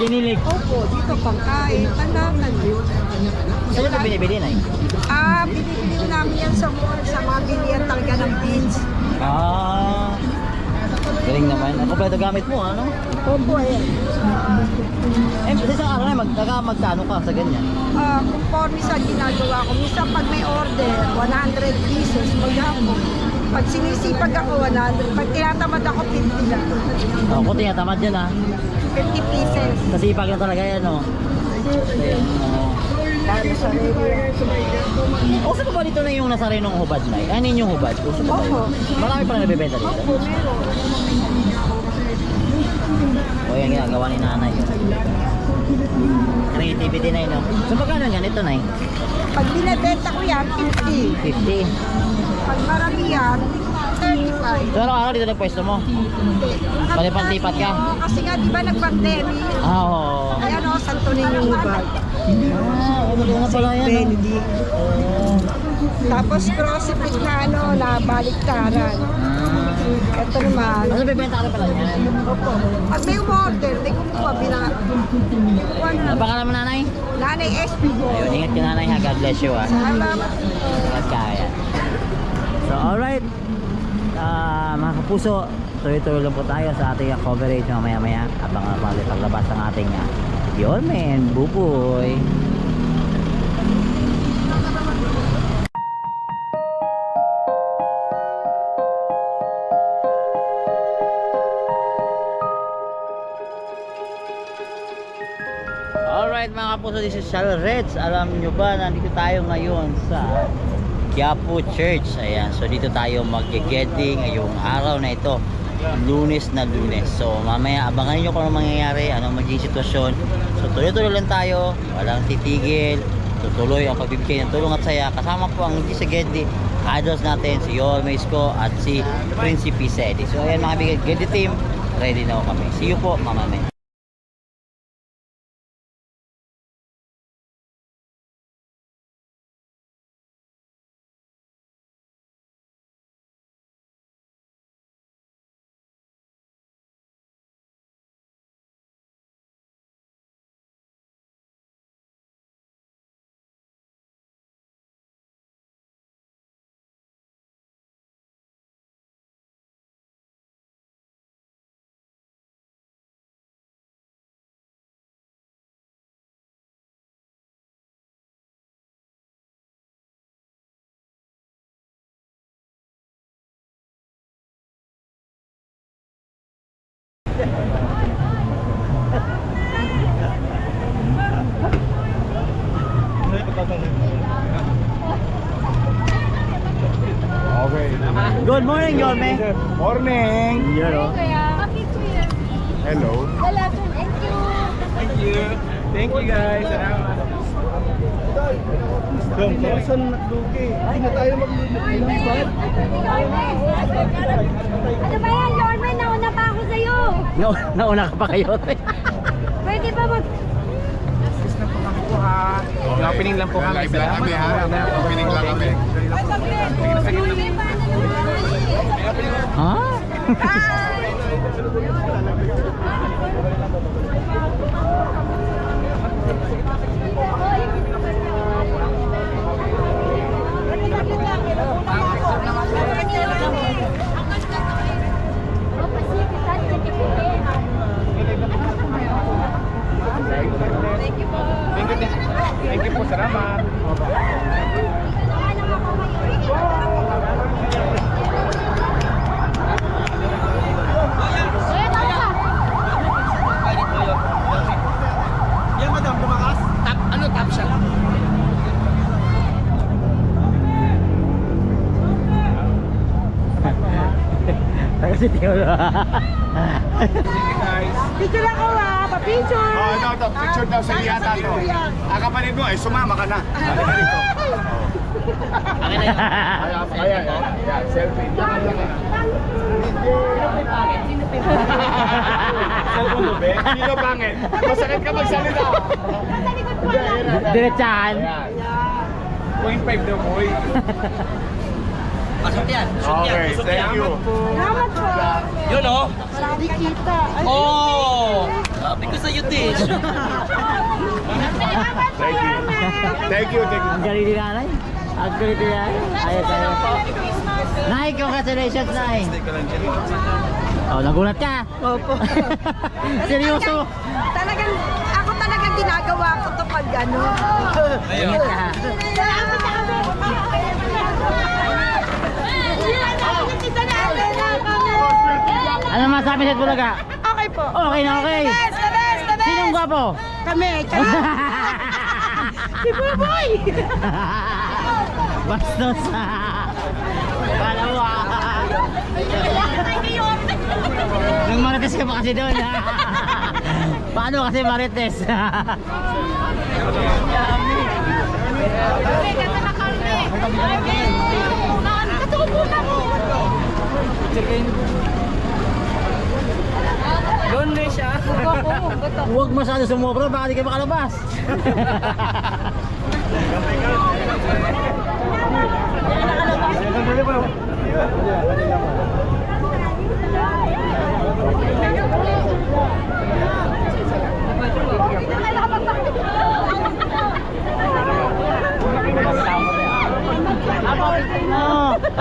Kinilig. Opo, dito pangkain, tanaman. Saan ito binibili na Binibili namin yan sa mall, sa mga bilihan talaga ng beans. Galing naman. Ang kompleto gamit mo, ano? Opo, ayan. Sa isang araw na, magkano ka sa ganyan? Conforme sa ginagawa ko. Minsan pag may order, 100 pieces, maghapon. Pag sinisipag ako, 100. Pag tinatamad ako, 50 lang. Kung tinatamad yan, 50 pieces. Kasi ipag lang talaga yan, no? Para sa regular. Uso pa ba dito na yung nasa Renong hubad na? Ano yung hubad? Uso pa ba yun? Marami pa na nabibenta dito? Opo, meron. O yan ginagawa ni nanay. Creativity na yun, no? So magkano yan? Ito na Pag binibenta ko yan, 50. 50. Pag marami yan, 35. So araw-araw dito na pwesto mo? Palipat-lipat ka? Kasi nga, di ba nag-pandemic? Oo. Ay ano, Santo Niño Hubad. Ano na pala yan, no? Benedict. Tapos crossfit na ano, na baliktaran. Ito naman. Ano bibenta ka pala yan? Opo. Pag may umorder, di kumuha Kuha na. Baka naman nanay? Nanay SB ko. Ayun, ingat ka nanay ha. God bless you ha. Salamat. Ingat kaya. So alright. Mga kapuso, tuloy-tuloy lang po tayo sa ating coverage mamaya-maya. Abang paglabas ng ating Yorme and Buboy. Alright mga kapuso, this is Shal Reds. Alam nyo ba, nandito tayo ngayon sa Quiapo Church. Ayan, so dito tayo mag-getting ngayong araw na ito, Lunes na Lunes. So mamaya abangan niyo kung ano mangyayari, ano magiging sitwasyon. So tuloy-tuloy lang tayo, walang titigil. Tutuloy ang pagbibigay ng tulong at saya. Kasama po ang G sa Gedli, idols natin, si Yorme Isko at si Principe Sedi. So ayan mga bigay, Gedli team, ready na ako kami. See you po mamaya. Good morning, Yorme. Morning. Hello. Hello. Thank you. Thank you guys. Saan naglugi? Hindi na tayo maglilipat. Ano ba yan, Yorme? Nauna pa ako sa'yo. Nauna ka pa kayo. Pwede ba mag... Assist na po kami po ha. Opening lang po kami. Live lang kami ha. Opening lang kami. Ha? Thank you po. Salamat. Yan madam, lumakas? Tap siya. Taga si Teolo. Sige guys. Picture ako pa-picture. Oh, ito, picture daw sa liyata to. Kapatid mo, sumama ka na. Ano ka dito? Ayan, selfie. Cellphone mo, be? Sino pangit? Masakit ka magsalita. Diretsahan. 0.5 daw boy. Pasok yan. Okay, thank you. Salamat po. Yun o. Hindi kita. Ay, Oh! Sabi ko sa YouTube. Thank you. Ang galing ni nanay. Ang galing ni nanay. Ayos, ayos. Nay, congratulations, Nay. Oh, nagulat ka. Opo. Seryoso. Ako talagang ginagawa ko to pag ano. Ingat ka. Ano masabi sa Bulaga? Okay po. Okay na okay. The best, the best, the best. Sinong gwapo? Kami. Si Buboy. Bastos. Palawa. Nang marites ka pa kasi doon. Paano kasi marites? Doon na siya. Huwag masyado sumobra, baka di ka makalabas.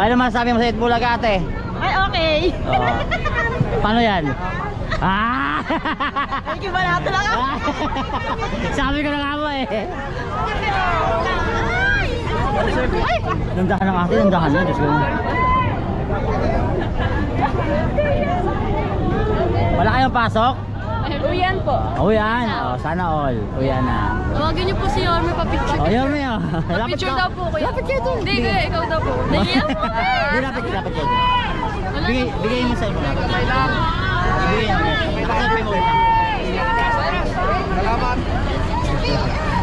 Ano masasabi mo sa Itbulaga, ate? Ay, okay. Oo. Paano yan? Ah! Ay, kibalato lang ako. Sabi ko na nga mo eh. Nandahan ng ate, nandahan na. Diyos ko. Wala kayong pasok? Uyan po. Uyan. Oh, sana all. Uyan na. Tawagan niyo po si Yorme pa-picture. Oh, yun mo yun. Pa-picture daw po kuya. Lapit kayo doon. Hindi, kuya, ikaw daw po. Nahiya po. Hindi, lapit kayo. Bigay mo sa iyo. Bigay mo. Pasabi mo. Salamat.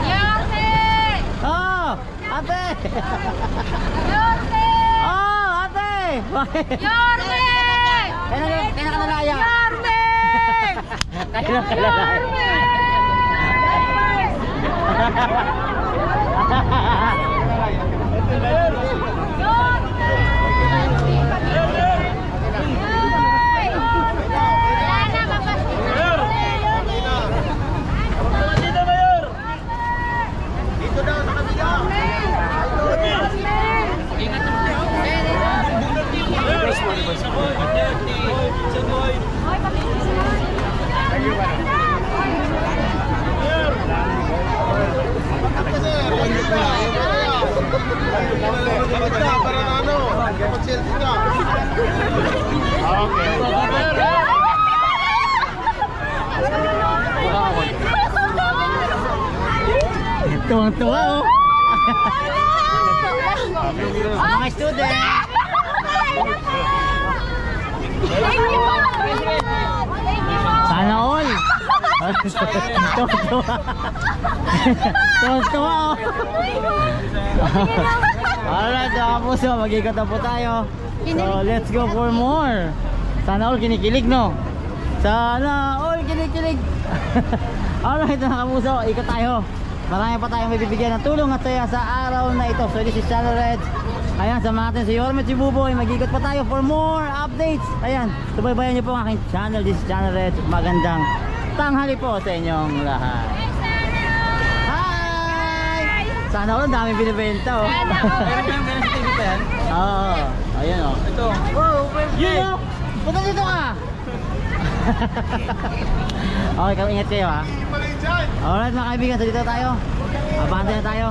Yorme! Oh! Ate! Yorme! Oh! Ate! Yorme! Kaya ka nalaya. Yorme! Kaya ka nalaya. Tuwang-tuwa oh. Mga student. Sana all. Tuwang-tuwa. Tuwang-tuwa oh. Alright, mga puso, mag-ikot na po tayo. So, let's go for more. Sana all kinikilig, no? Sana all kinikilig. Alright, mga puso, ikot tayo. Marami pa tayong mabibigyan ng tulong at saya sa araw na ito. So, this is Channel Reds. Ayan, samahan natin si Yorme at si Buboy. Mag-ikot pa tayo for more updates. Ayan, subaybayan niyo po ang aking channel. This is Channel Reds. Magandang tanghali po sa inyong lahat. Hi! Sana all, daming binibenta oh. Oo, ayan oh. Ito. Wow, Yun oh! Punta dito ka! Okay, ingat kayo ha. Alright mga kaibigan, so dito tayo. Abante na tayo.